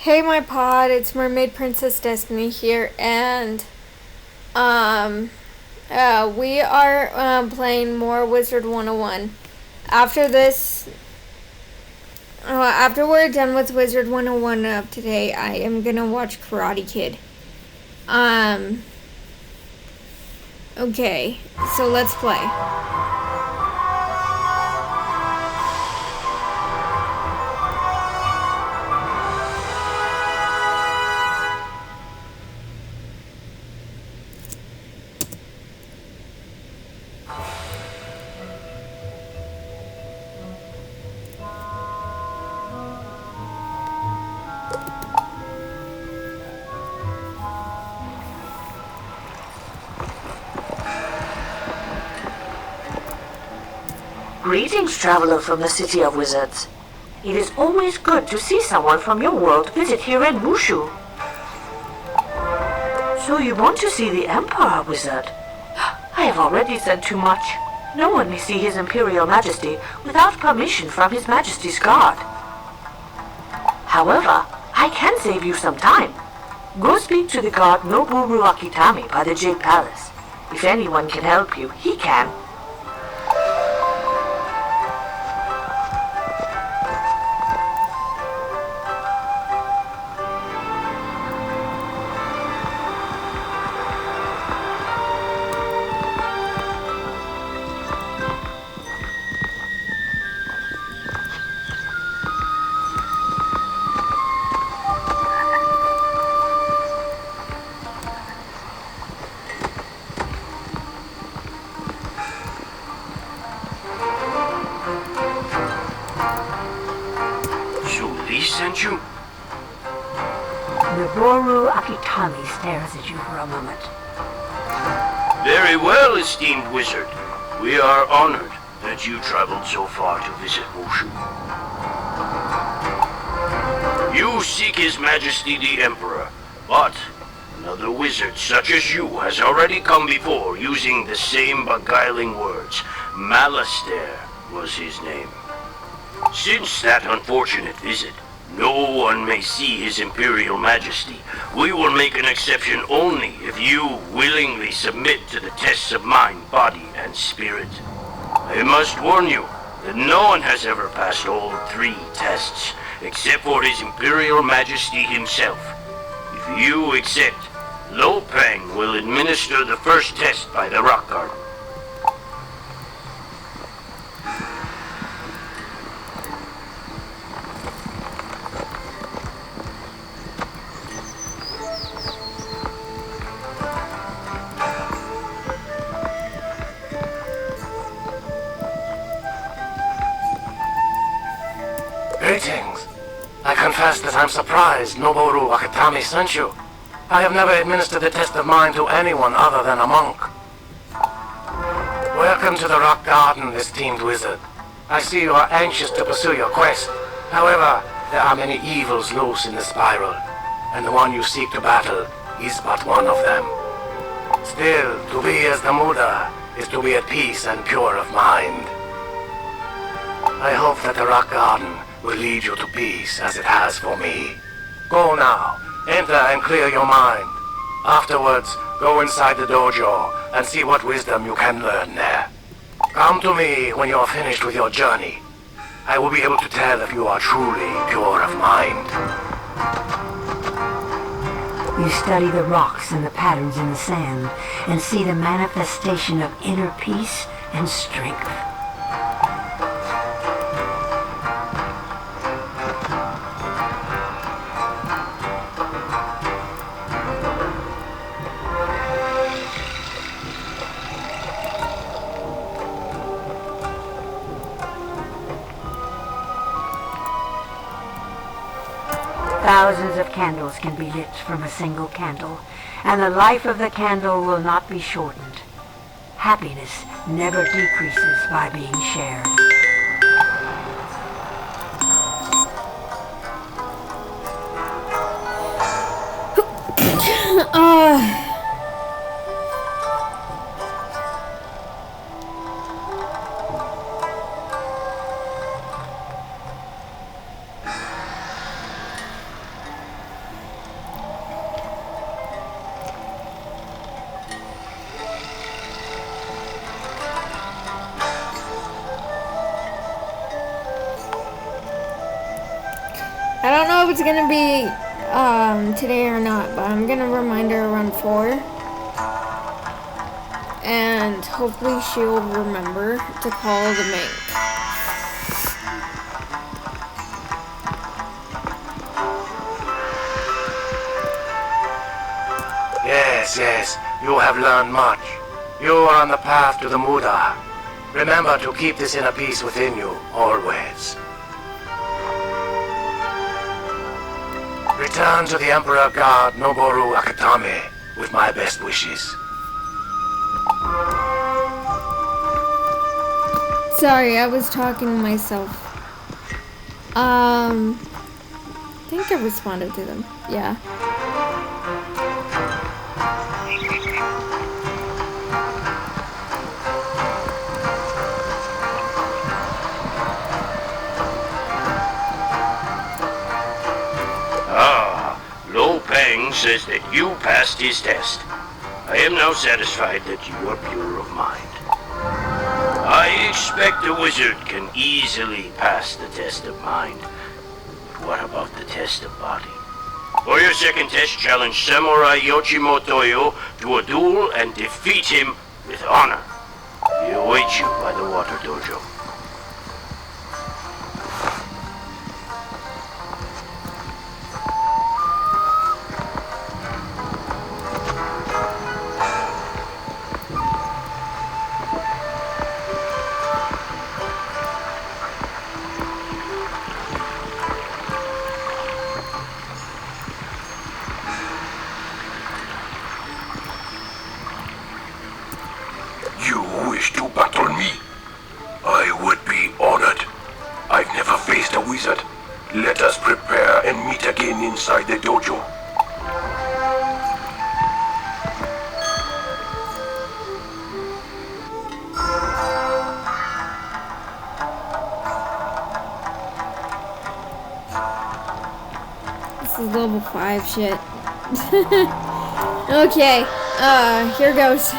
Hey my pod, it's Mermaid Princess Destiny here, and we are playing more Wizard 101. After this, after we're done with Wizard 101 of today, I am gonna watch Karate Kid. Okay, so let's play. Greetings, traveler from the City of Wizards. It is always good to see someone from your world visit here in Wushu. So you want to see the Emperor, Wizard? I have already said too much. No one may see His Imperial Majesty without permission from His Majesty's guard. However, I can save you some time. Go speak to the guard Noboru Akitami by the Jade Palace. If anyone can help you, he can. Sent you? Noboru Akitami stares at you for a moment. Very well, esteemed wizard. We are honored that you traveled so far to visit Wushu. You seek His Majesty the Emperor, but another wizard such as you has already come before using the same beguiling words. Malastair was his name. Since that unfortunate visit, no one may see His Imperial Majesty. We will make an exception only if you willingly submit to the tests of mind, body, and spirit. I must warn you that no one has ever passed all 3 tests, except for His Imperial Majesty himself. If you accept, Lopang will administer the first test by the Rock Garden. Greetings. I confess that I'm surprised Noboru Akitami sent you. I have never administered the test of mind to anyone other than a monk. Welcome to the Rock Garden, esteemed wizard. I see you are anxious to pursue your quest. However, there are many evils loose in the spiral, and the one you seek to battle is but one of them. Still, to be as the Muda is to be at peace and pure of mind. I hope that the Rock Garden will lead you to peace as it has for me. Go now, enter and clear your mind. Afterwards, go inside the dojo and see what wisdom you can learn there. Come to me when you are finished with your journey. I will be able to tell if you are truly pure of mind. You study the rocks and the patterns in the sand and see the manifestation of inner peace and strength. Thousands of candles can be lit from a single candle, and the life of the candle will not be shortened. Happiness never decreases by being shared. I don't know if it's gonna be today or not, but I'm gonna remind her around 4. And hopefully she'll remember to call the mink. Yes, you have learned much. You are on the path to the Muda. Remember to keep this inner peace within you, always. Return to the Emperor God Noboru Akatame with my best wishes. Sorry, I was talking to myself. I think I responded to them. Yeah. Lo Peng says that you passed his test. I am now satisfied that you are pure of mind. I expect a wizard can easily pass the test of mind. But what about the test of body? For your second test, challenge Samurai Yoshimotoyo to a duel and defeat him with honor. He awaits you by the water dojo. You wish to battle me? I would be honored. I've never faced a wizard. Let us prepare and meet again inside the dojo. This is level 5 shit. Okay, here goes.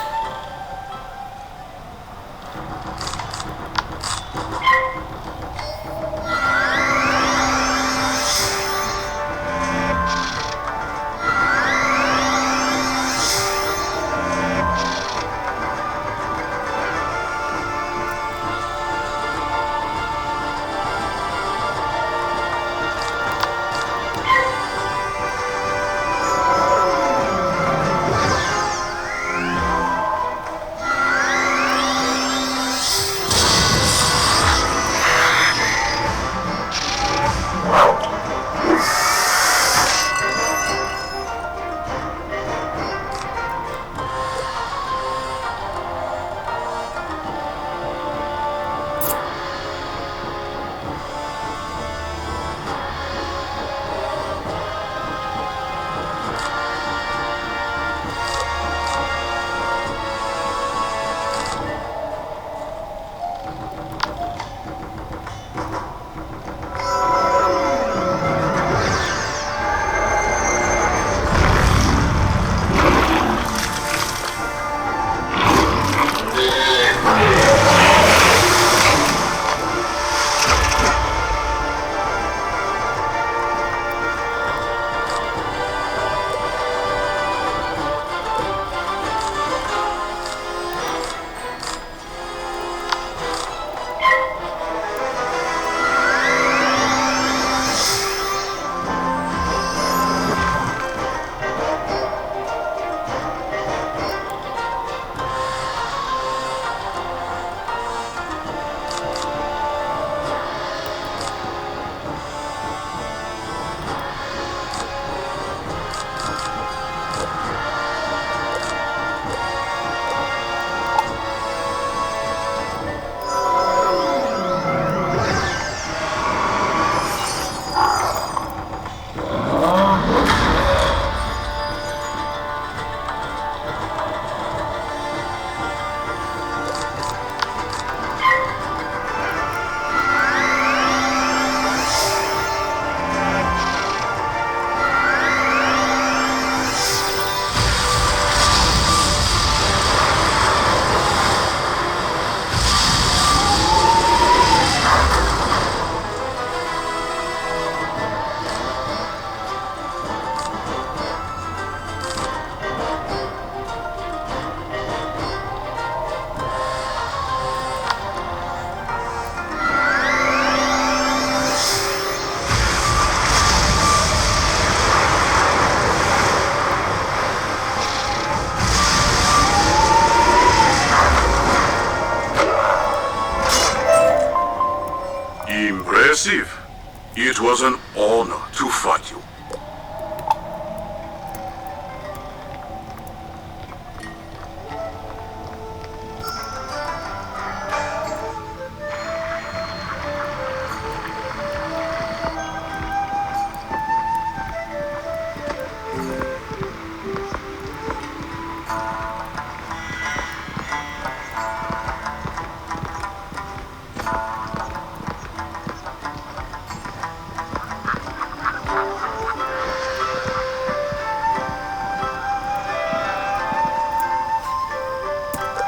It was an honor to fight you.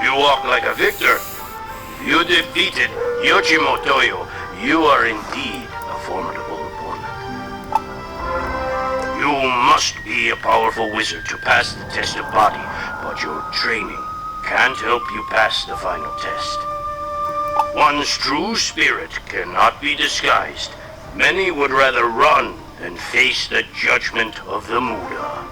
You walk like a victor. You defeated Yoshimo Toyo. You are indeed a formidable opponent. You must be a powerful wizard to pass the test of body, but your training can't help you pass the final test. One's true spirit cannot be disguised. Many would rather run than face the judgment of the Muda.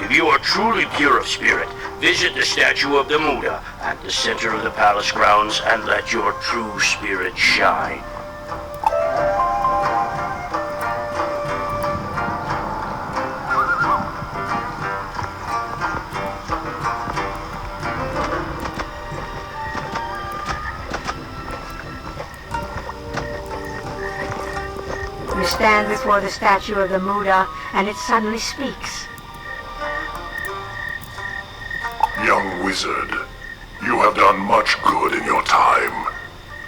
If you are truly pure of spirit, visit the statue of the Muda at the center of the palace grounds and let your true spirit shine. You stand before the statue of the Muda, and it suddenly speaks. Young wizard, you have done much good in your time.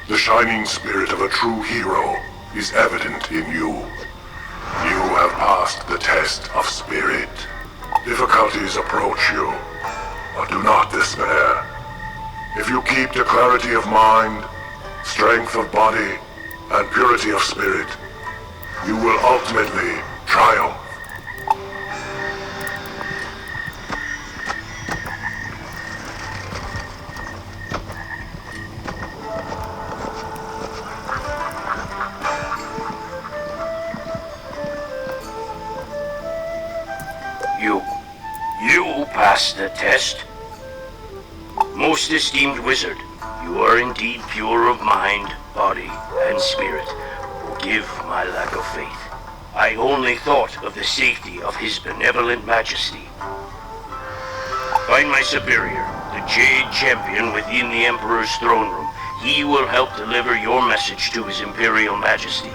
The shining spirit of a true hero is evident in you. You have passed the test of spirit. Difficulties approach you, but do not despair. If you keep the clarity of mind, strength of body, and purity of spirit, you will ultimately triumph. You passed the test. Most esteemed wizard, you are indeed pure of mind, body, and spirit. Forgive my lack of faith. I only thought of the safety of his benevolent majesty. Find my superior, the Jade Champion within the Emperor's throne room. He will help deliver your message to his Imperial Majesty.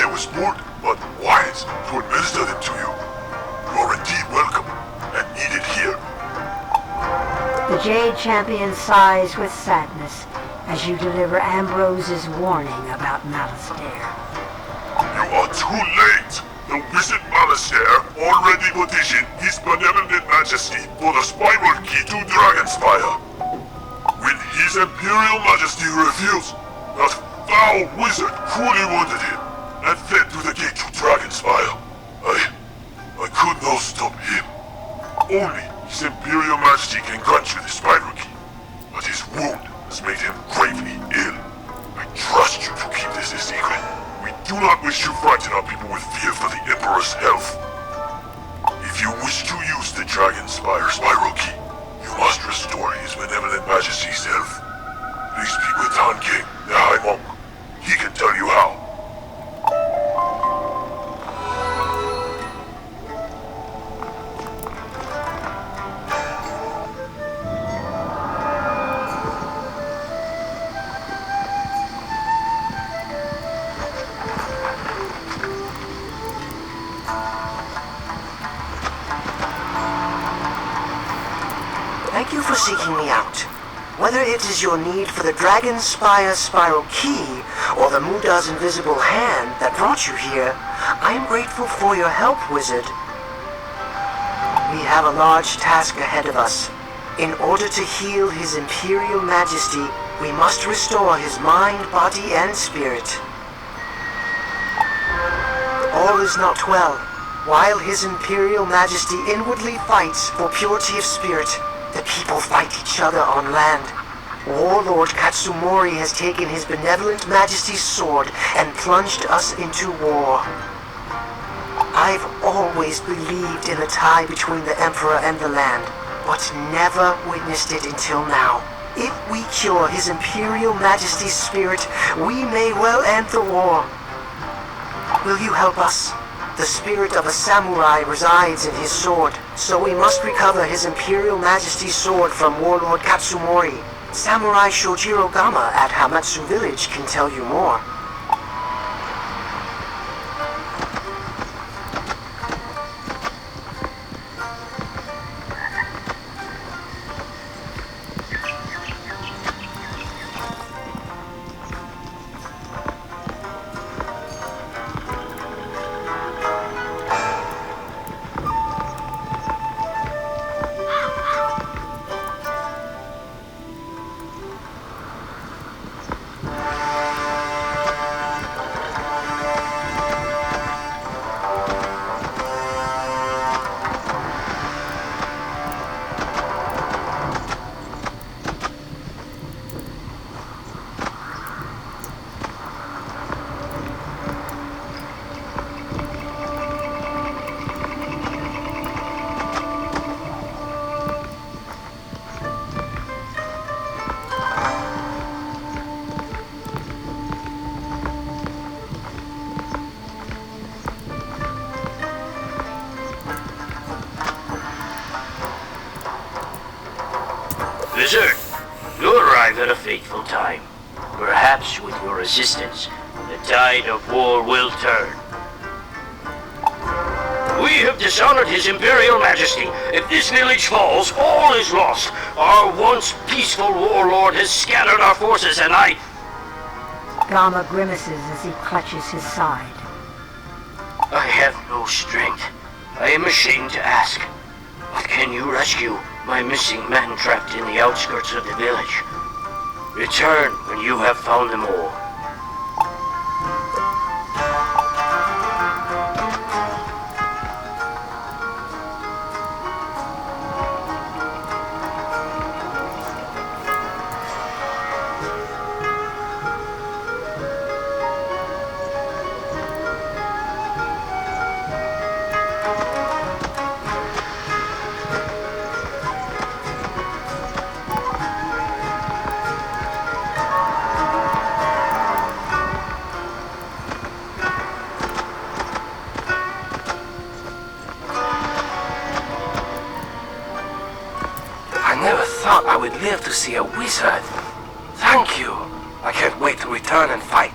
Was smart but wise to administer them to you. You are indeed welcome and needed here. The Jade Champion sighs with sadness as you deliver Ambrose's warning about Malastare. You are too late. The wizard Malastare already petitioned His Benevolent Majesty for the spiral key to Dragonspire. When His Imperial Majesty refused, that foul wizard cruelly wounded him and fled through the gate to Dragonspire. I could not stop him. Only His Imperial Majesty can grant you the spiral key, but his wound has made him gravely ill. I trust you to keep this a secret. We do not wish to frighten our people with fear for the Emperor's health. If you wish to use the Dragonspire spiral key, you must restore His Benevolent Majesty's health. Please speak with Han King, the High Monk. He can tell you how. Thank you for seeking me out. Whether it is your need for the Dragonspire spiral key or the Muda's invisible hand that brought you here, I am grateful for your help, wizard. We have a large task ahead of us. In order to heal His Imperial Majesty, we must restore his mind, body, and spirit. All is not well. While His Imperial Majesty inwardly fights for purity of spirit, the people fight each other on land. Warlord Katsumori has taken His Benevolent Majesty's sword and plunged us into war. I've always believed in the tie between the Emperor and the land, but never witnessed it until now. If we cure His Imperial Majesty's spirit, we may well end the war. Will you help us? The spirit of a samurai resides in his sword, so we must recover His Imperial Majesty's sword from Warlord Katsumori. Samurai Shojiro Gama at Hamatsu Village can tell you more. Wizard, you arrive at a fateful time. Perhaps with your assistance, the tide of war will turn. We have dishonored His Imperial Majesty. If this village falls, all is lost. Our once peaceful warlord has scattered our forces, and Gama grimaces as he clutches his side. I have no strength. I am ashamed to ask. But can you rescue my missing men trapped in the outskirts of the village? Return when you have found them all. I never thought I would live to see a wizard. Thank you. I can't wait to return and fight.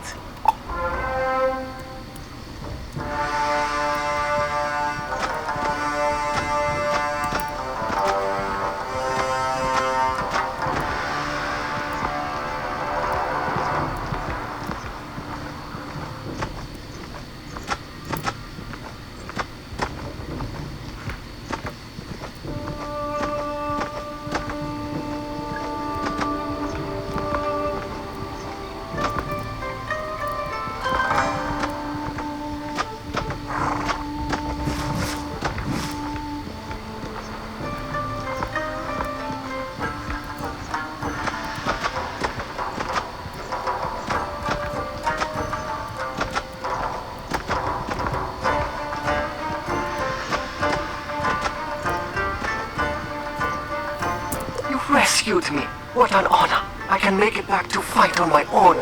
Rescued me. What an honor. I can make it back to fight on my own.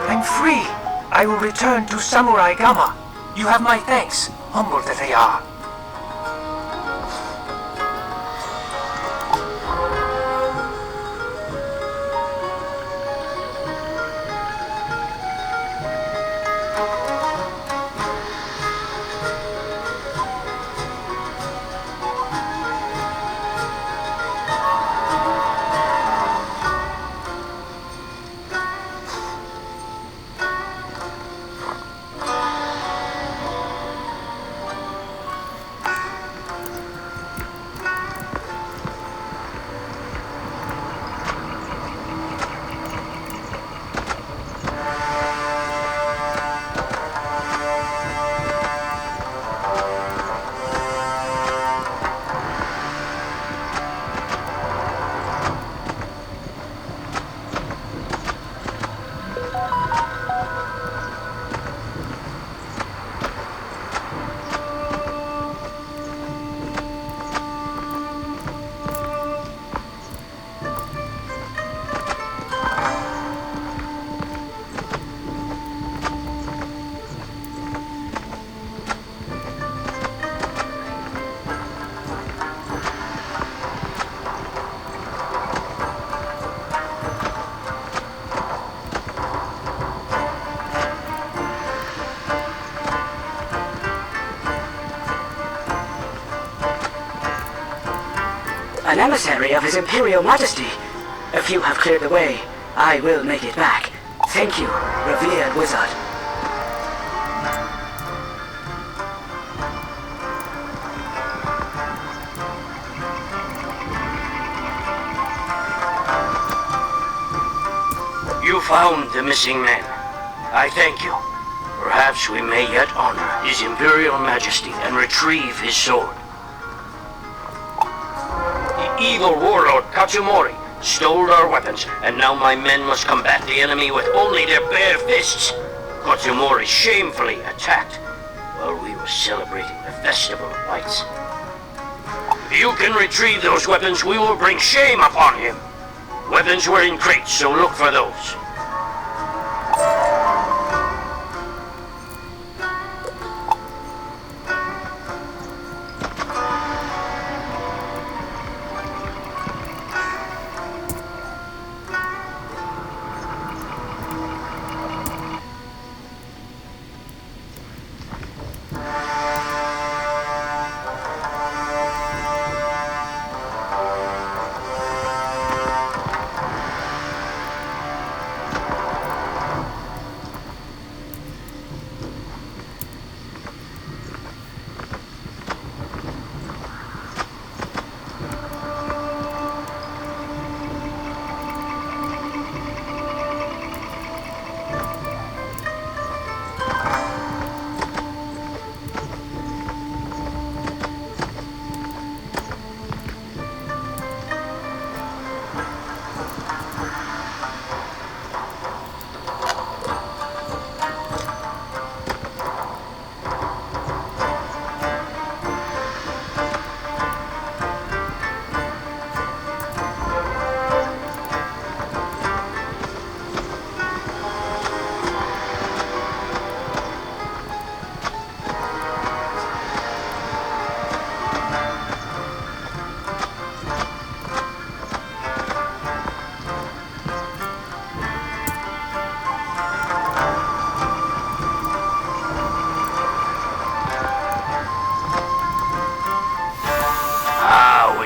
I'm free. I will return to Samurai Gama. You have my thanks, humble that they are. an emissary of His Imperial Majesty. If you have cleared the way, I will make it back. Thank you, revered wizard. You found the missing men. I thank you. Perhaps we may yet honor His Imperial Majesty and retrieve his sword. The evil warlord Katsumori stole our weapons, and now my men must combat the enemy with only their bare fists. Katsumori shamefully attacked while we were celebrating the Festival of Lights. If you can retrieve those weapons, we will bring shame upon him. Weapons were in crates, so look for those.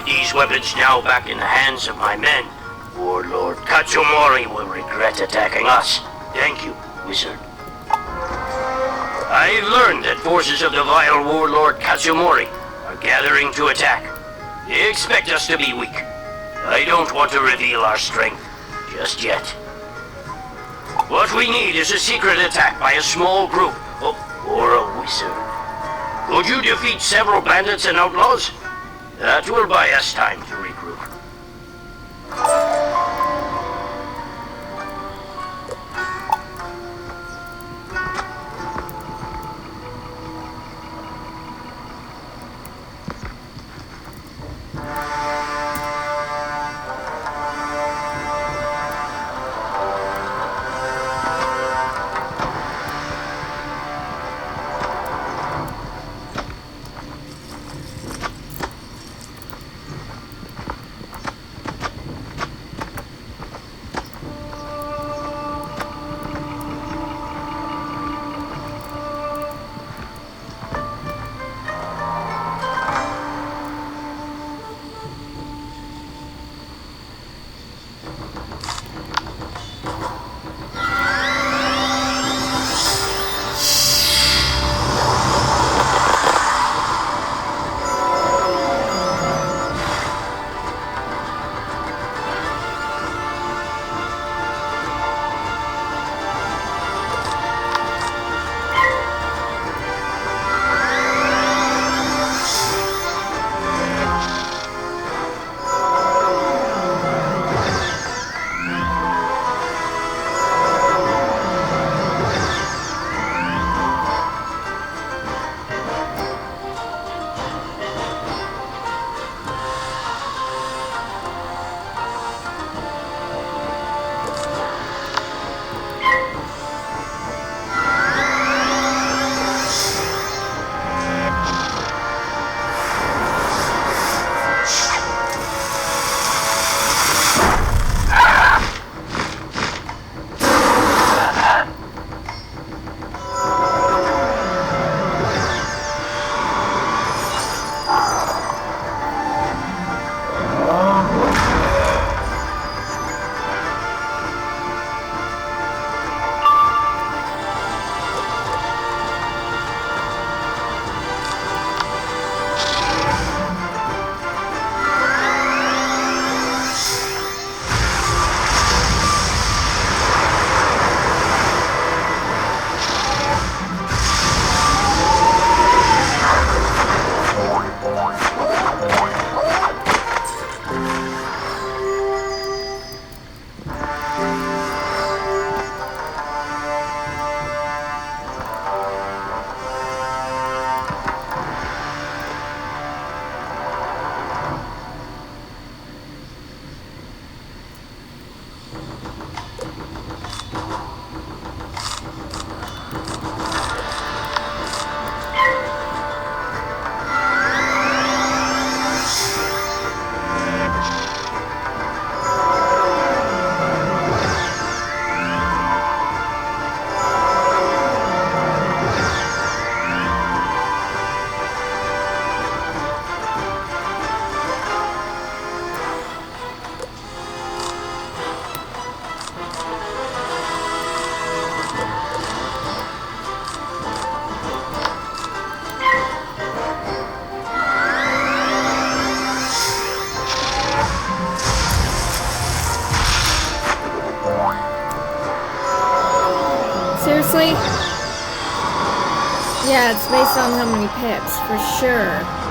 These weapons now back in the hands of my men, Warlord Katsumori will regret attacking us. Thank you, wizard. I've learned that forces of the vile Warlord Katsumori are gathering to attack. They expect us to be weak. I don't want to reveal our strength just yet. What we need is a secret attack by a small group, or a wizard. Could you defeat several bandits and outlaws? That will buy us time to regroup. Probably. Yeah, it's based on how many pips, for sure.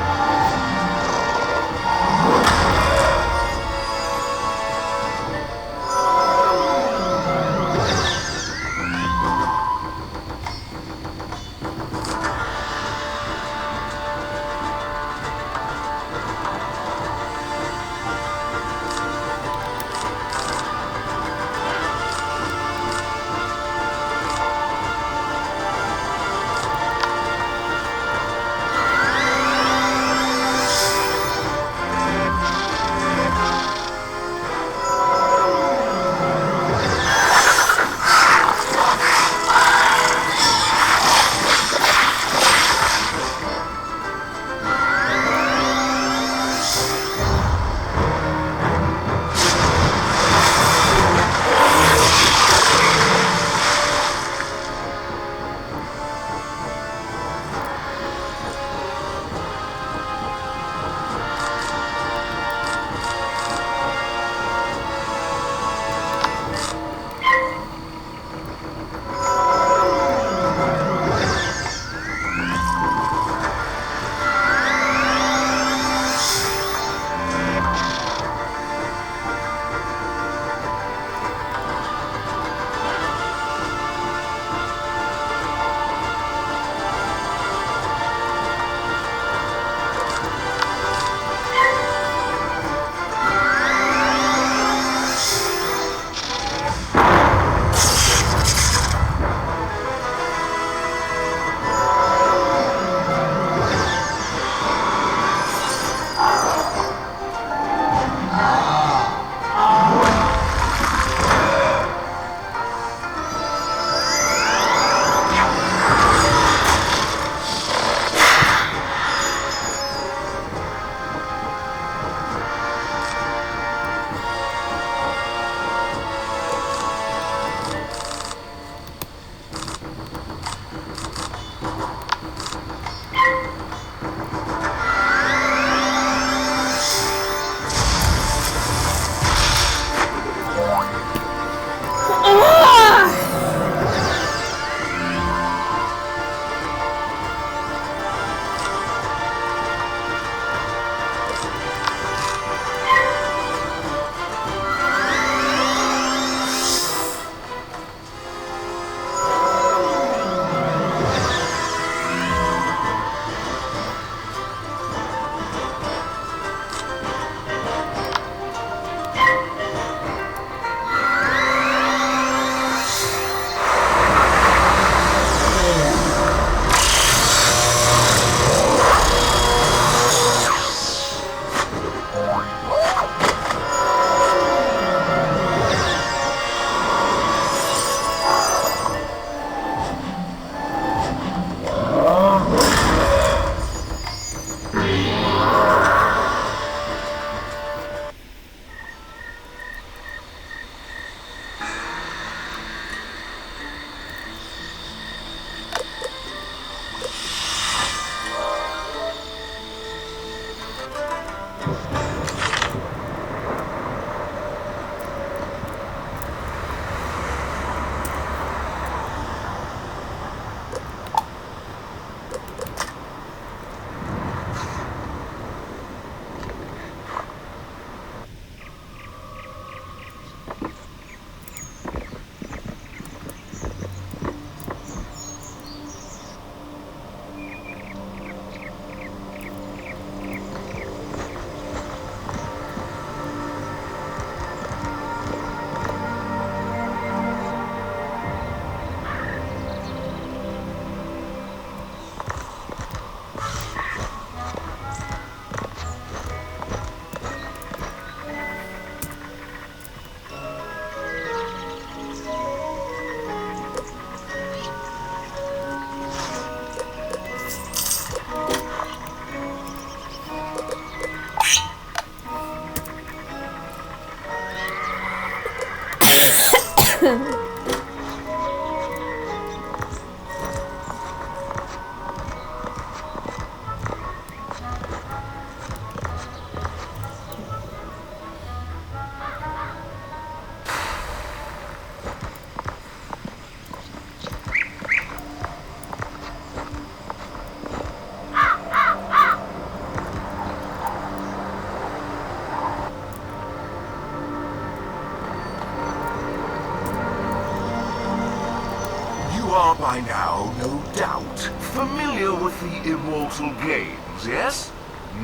by now, no doubt. Familiar with the Immortal Games, yes?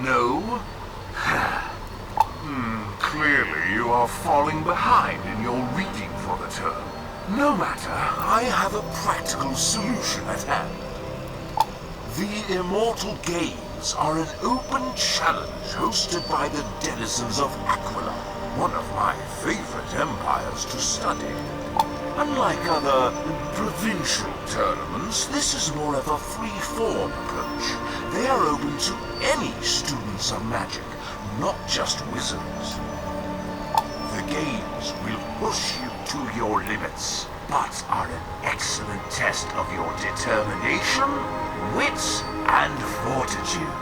No? Clearly you are falling behind in your reading for the term. No matter, I have a practical solution at hand. The Immortal Games are an open challenge hosted by the denizens of Aquila, one of my favorite empires to study. Unlike other provincial tournaments, this is more of a free-form approach. They are open to any students of magic, not just wizards. The games will push you to your limits, but are an excellent test of your determination, wits, and fortitude.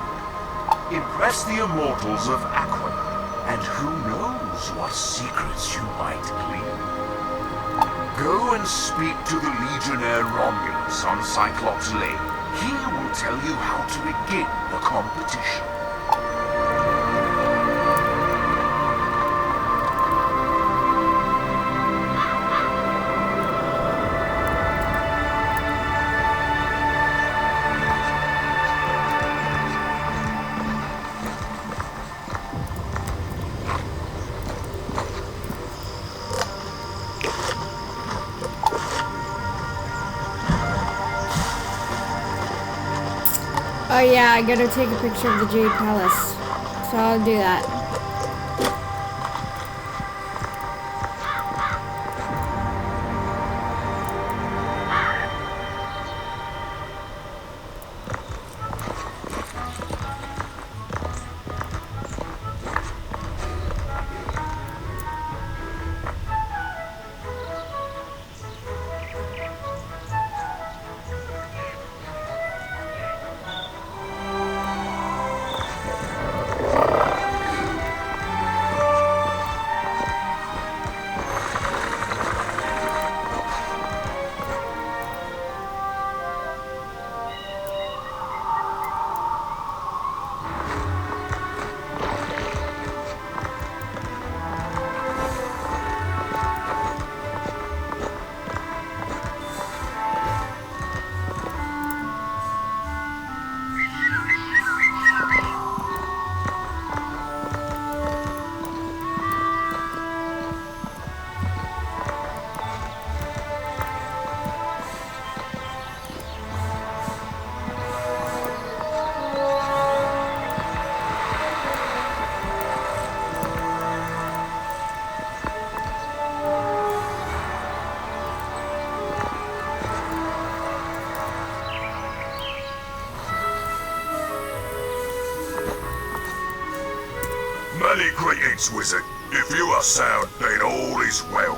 Impress the immortals of Aquila, and who knows what secrets you might glean. Go and speak to the Legionnaire Romulus on Cyclops Lane. He will tell you how to begin the competition. Oh yeah, I gotta take a picture of the Jade Palace. So I'll do that. Many greetings, wizard. If you are sound, then all is well.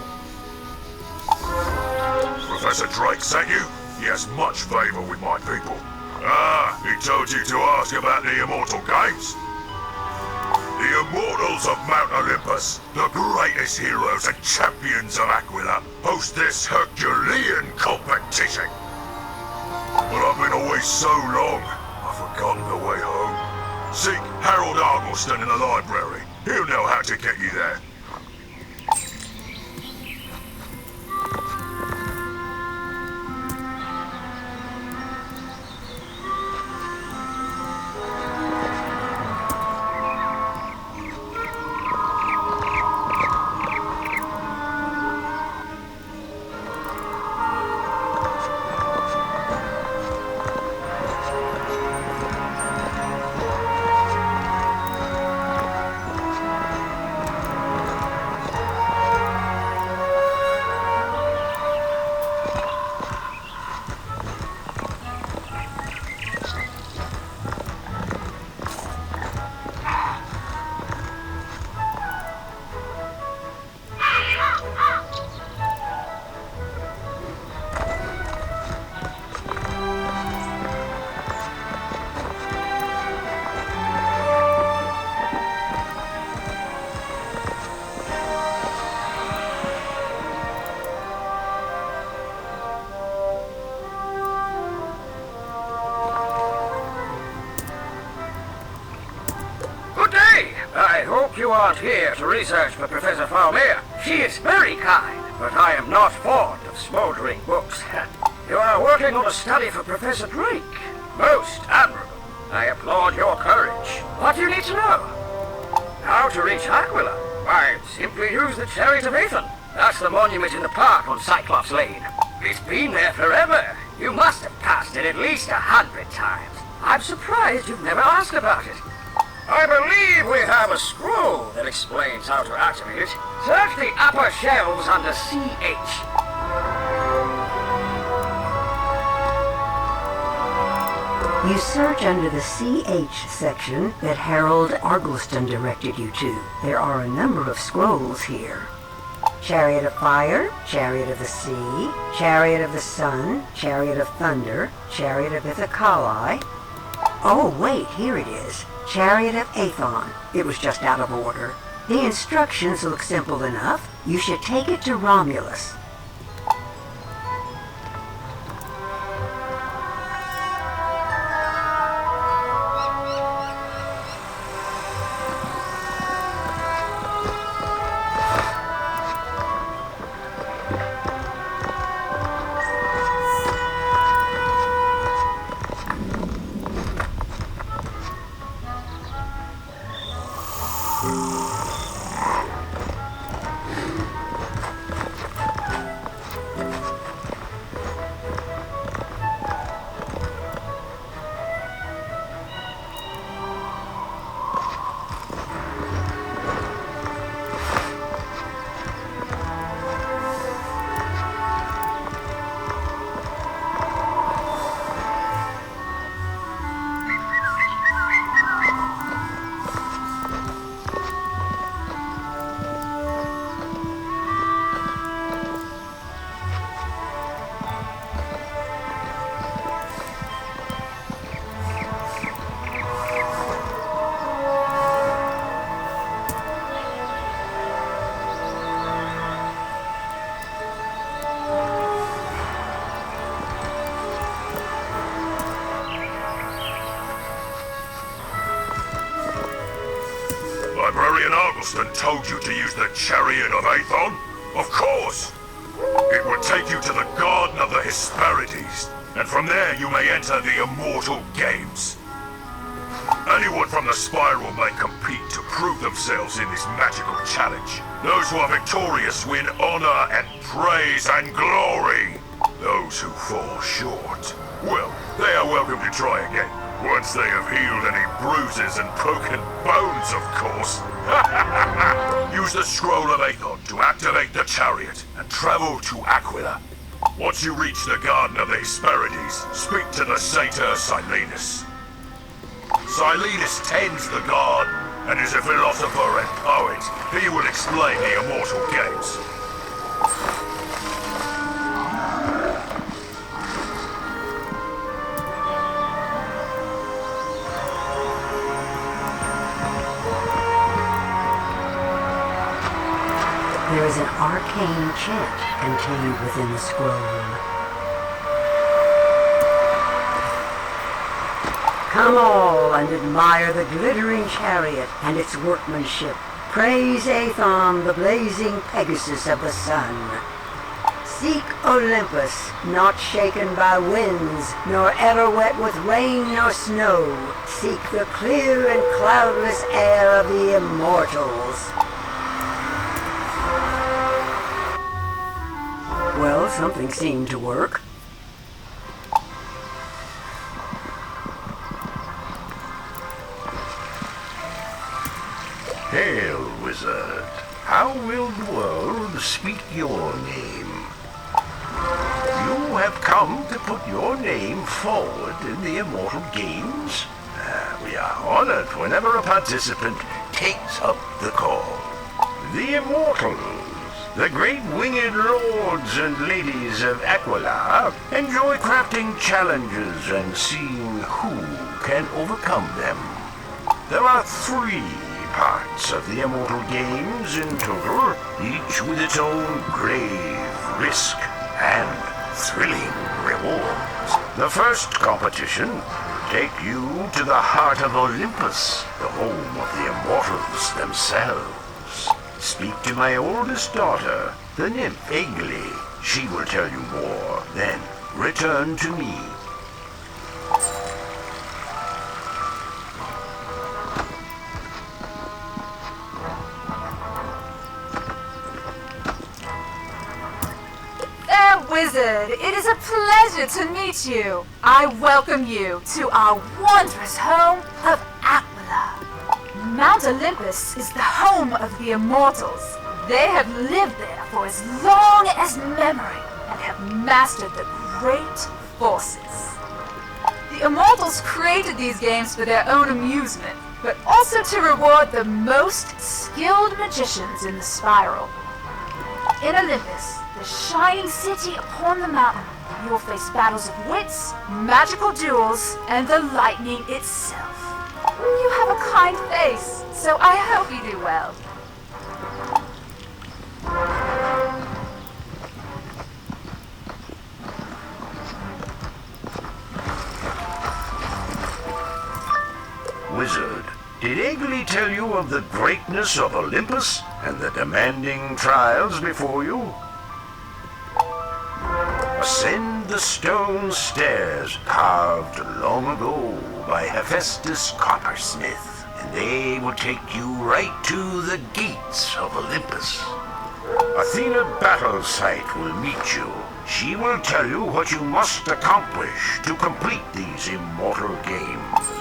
Professor Drake sent you? He has much favor with my people. Ah, he told you to ask about the Immortal Games? The Immortals of Mount Olympus, the greatest heroes and champions of Aquila, host this Herculean competition. But I've been away so long, I've forgotten the way home. Seek Harold Argleston in the library. He'll know how to get you there. You aren't here to research for Professor Filomora. She is very kind, but I am not fond of smoldering books. You are working on a study for Professor Drake. Most admirable. I applaud your courage. What do you need to know? How to reach Aquila? Why, simply use the Chariot of Aethon. That's the monument in the park on Cyclops Lane. It's been there forever. You must have passed it at least 100 times. I'm surprised you've never asked about it. I believe we have a scroll that explains how to activate it. Search the upper shelves under CH. You search under the CH section that Harold Argleston directed you to. There are a number of scrolls here. Chariot of Fire, Chariot of the Sea, Chariot of the Sun, Chariot of Thunder, Chariot of Ithacali. Oh, wait, here it is. Chariot of Aethon. It was just out of order. The instructions look simple enough. You should take it to Romulus. Librarian Argleston told you to use the Chariot of Aethon? Of course! It would take you to the Garden of the Hesperides, and from there you may enter the Immortal Games. Anyone from the Spiral may compete to prove themselves in this magical challenge. Those who are victorious win honor and praise and glory. Those who fall short, well, they are welcome to try again. Once they have healed any bruises and broken bones, of course. Use the Scroll of Aethon to activate the chariot and travel to Aquila. Once you reach the Garden of the Hesperides, speak to the Satyr Silenus. Silenus tends the garden and is a philosopher and poet. He will explain the Immortal Games. There is an arcane chant contained within the scroll. Come all and admire the glittering chariot and its workmanship. Praise Aethon, the blazing Pegasus of the sun. Seek Olympus, not shaken by winds, nor ever wet with rain nor snow. Seek the clear and cloudless air of the immortals. Well, something seemed to work. Hail, wizard. How will the world speak your name? You have come to put your name forward in the Immortal Games. We are honored whenever a participant takes up the call. The Immortals, the great winged lords and ladies of Aquila, enjoy crafting challenges and seeing who can overcome them. There are 3 parts of the Immortal Games in total, each with its own grave risk and thrilling rewards. The first competition will take you to the heart of Olympus, the home of the Immortals themselves. Speak to my oldest daughter, the nymph Aegli. She will tell you more. Then return to me. Wizard, it is a pleasure to meet you. I welcome you to our wondrous home of Aquila. Mount Olympus is the home of the immortals. They have lived there for as long as memory and have mastered the great forces. The immortals created these games for their own amusement, but also to reward the most skilled magicians in the spiral. In Olympus, the shining city upon the mountain, you will face battles of wits, magical duels, and the lightning itself. You have a kind face, so I hope you do well. Wizard, did Egli tell you of the greatness of Olympus and the demanding trials before you? Ascend the stone stairs carved long ago by Hephaestus Coppersmith, and they will take you right to the gates of Olympus. Athena Battlesight will meet you. She will tell you what you must accomplish to complete these immortal games.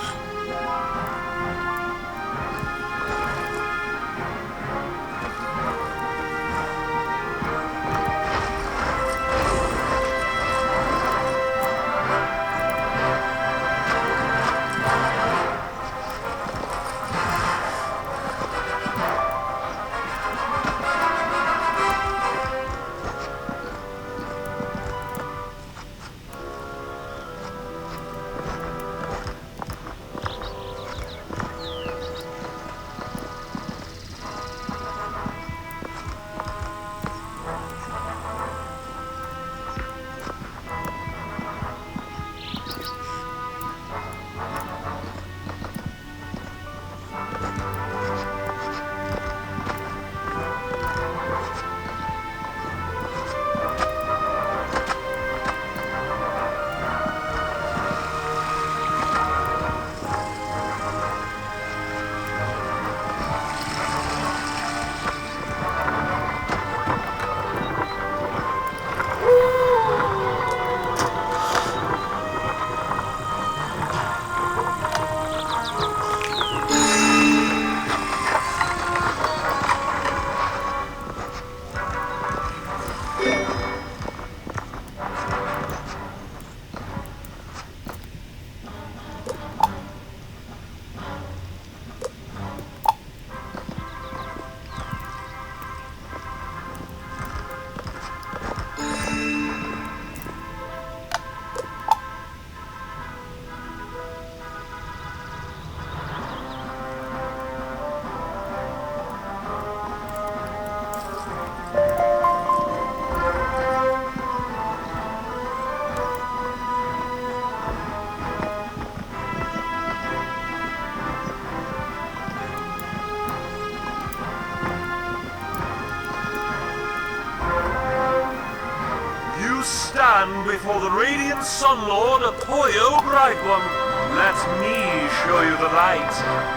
Stand before the radiant Sun Lord, Apoyo Bright One. Let me show you the light.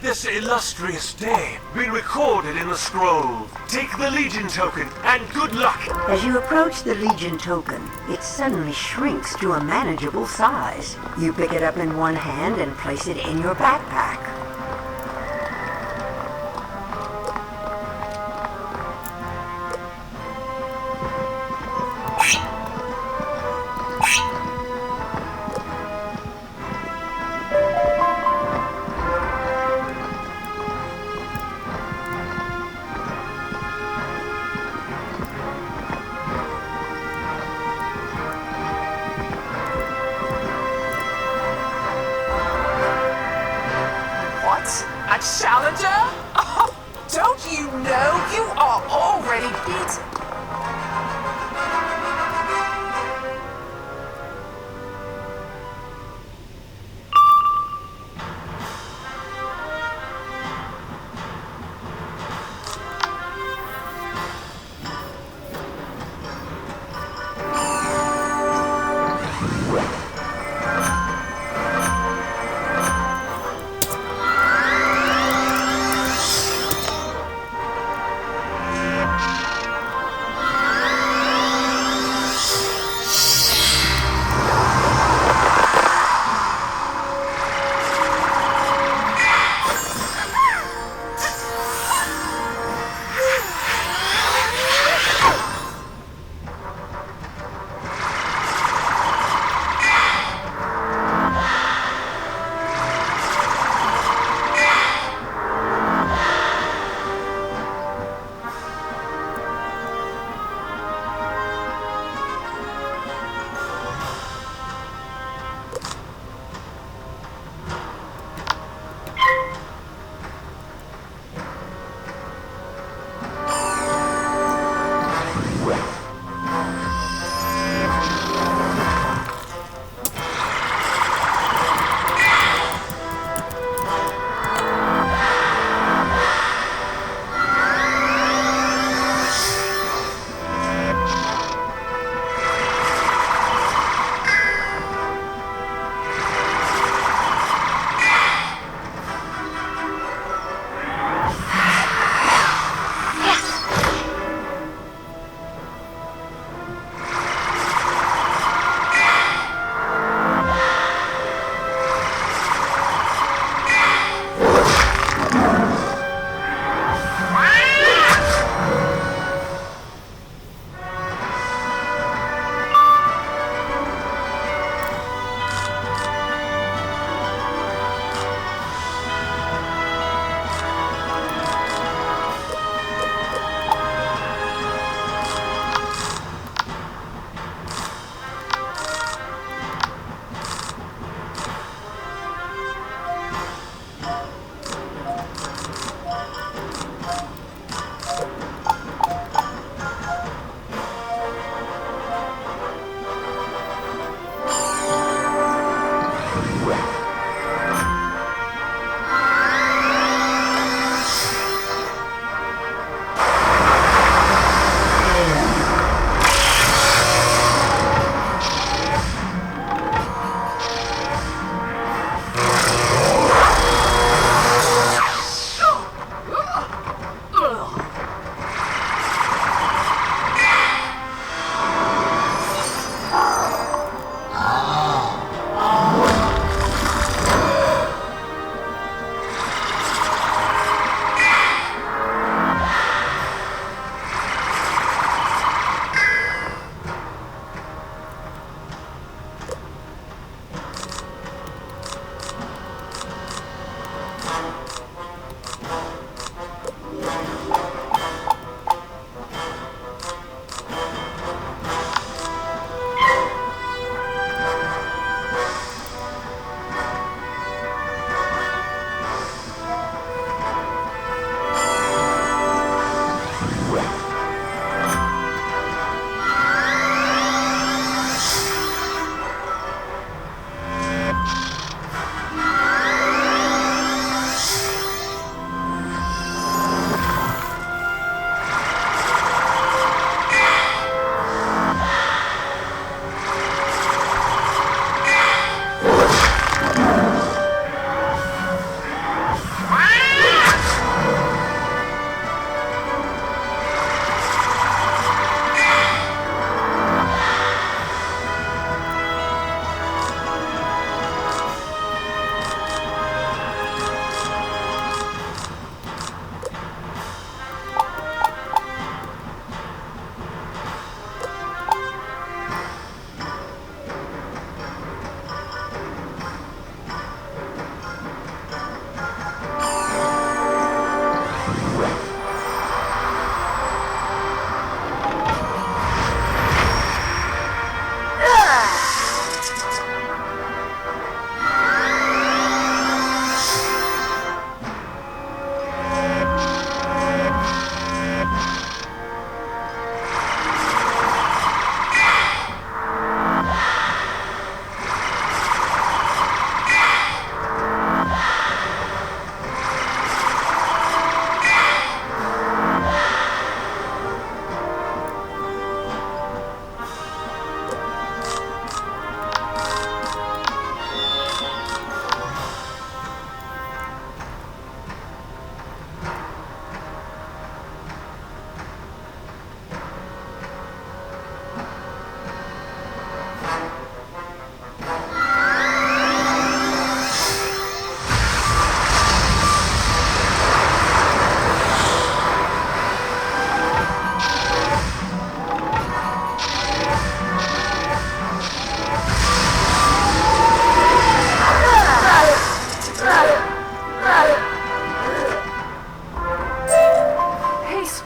Let this illustrious day be recorded in the scroll. Take the Legion token, and good luck! As you approach the Legion token, it suddenly shrinks to a manageable size. You pick it up in one hand and place it in your backpack. A challenger? Oh, don't you know you are already beaten?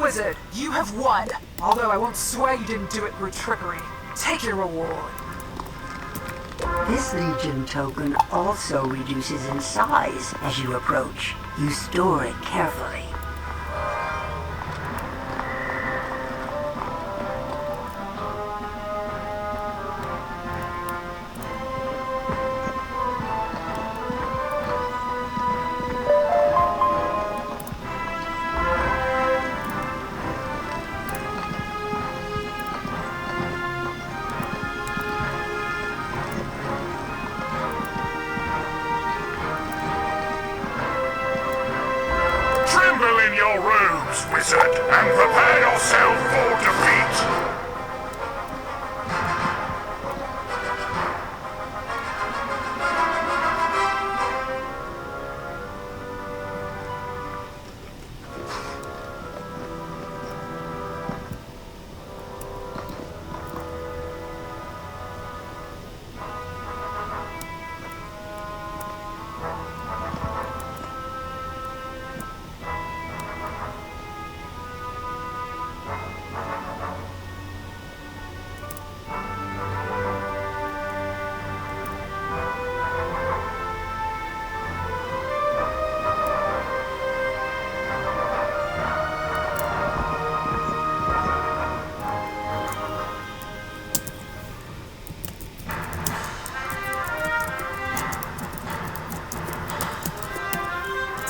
Wizard, you have won. Although I won't swear you didn't do it through trickery. Take your reward. This Legion token also reduces in size as you approach. You store it carefully. Tremble in your robes, wizard, and prepare yourself for defeat!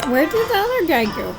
Where did the other guy go?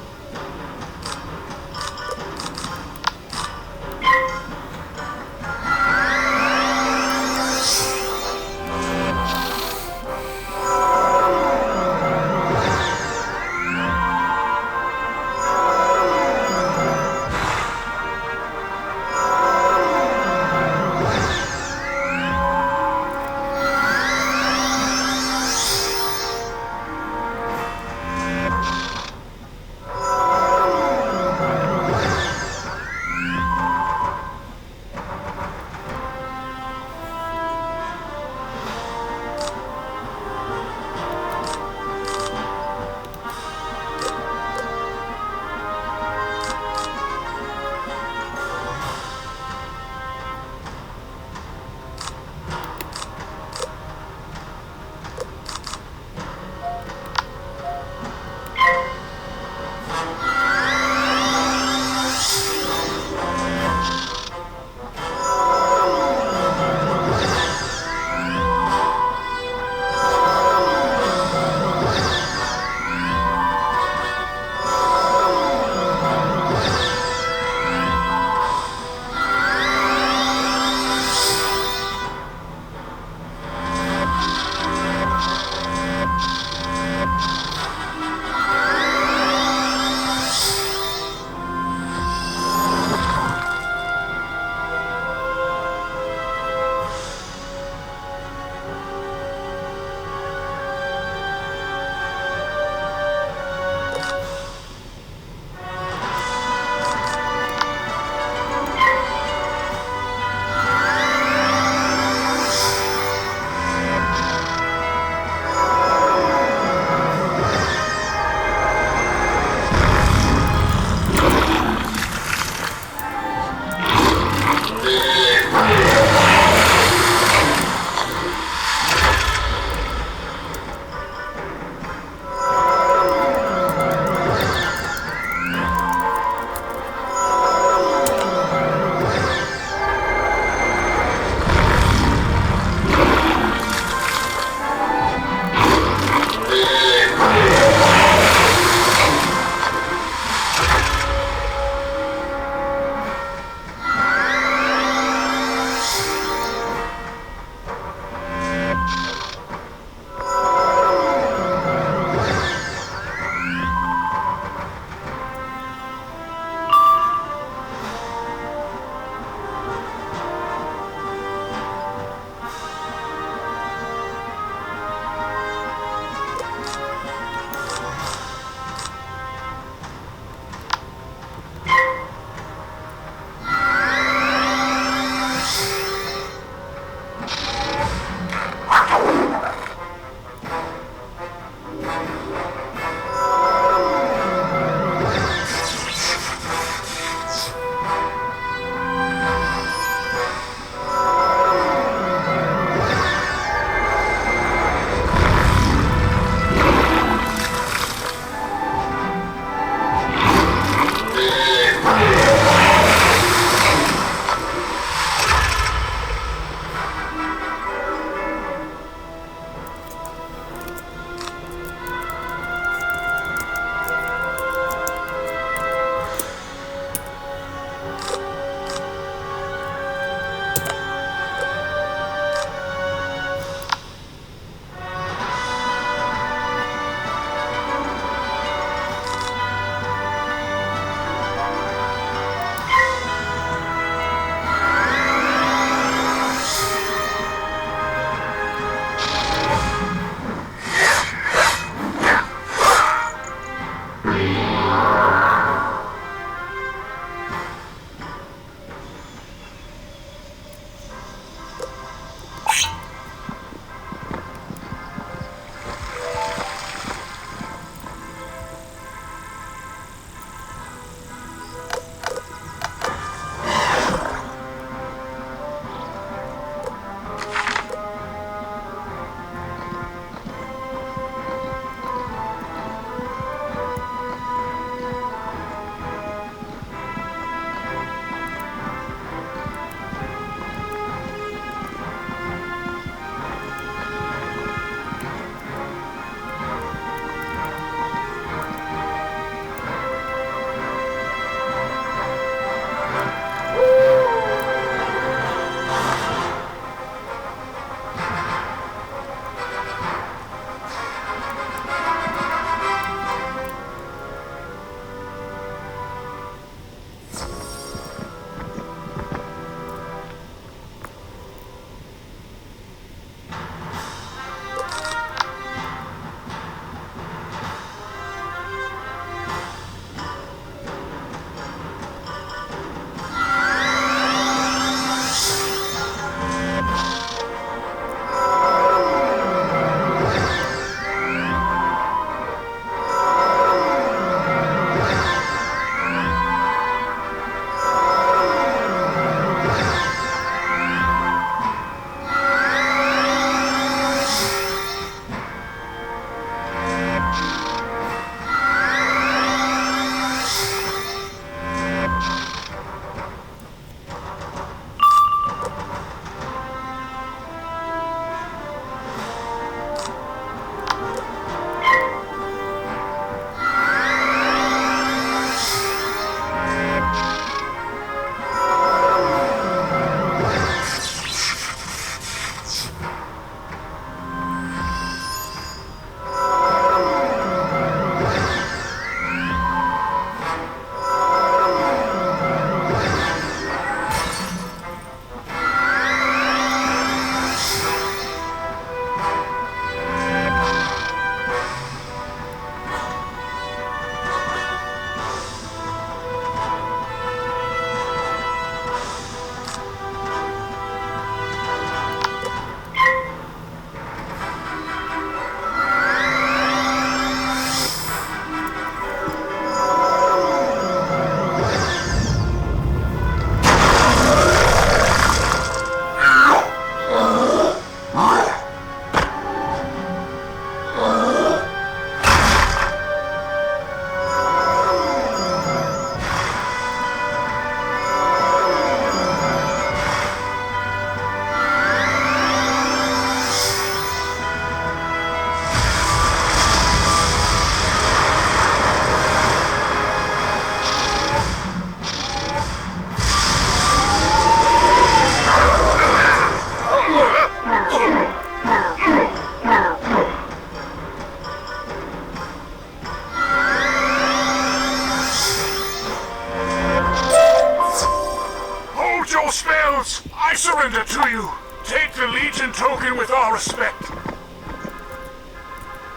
Counts, I surrender to you. Take the Legion token with all respect.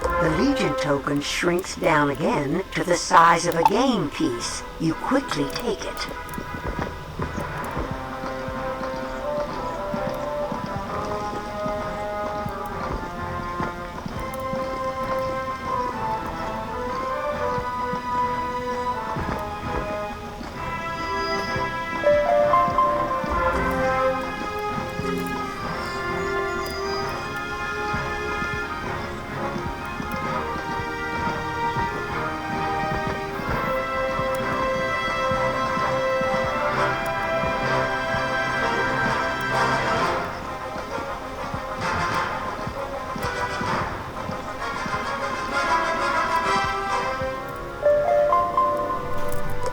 The Legion token shrinks down again to the size of a game piece. You quickly take it.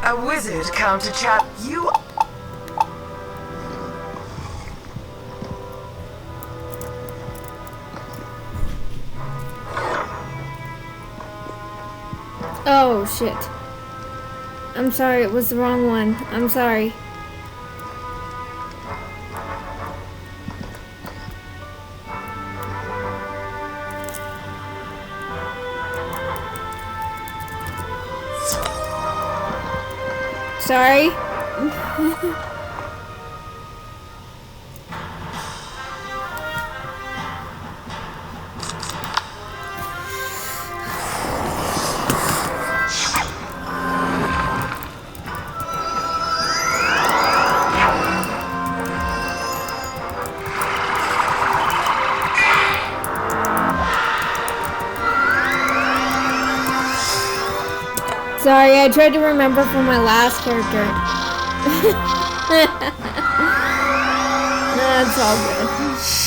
A wizard come to chat. You. Oh, shit. I'm sorry, it was the wrong one. I'm sorry. Sorry. Sorry, I tried to remember from my last character. That's all good.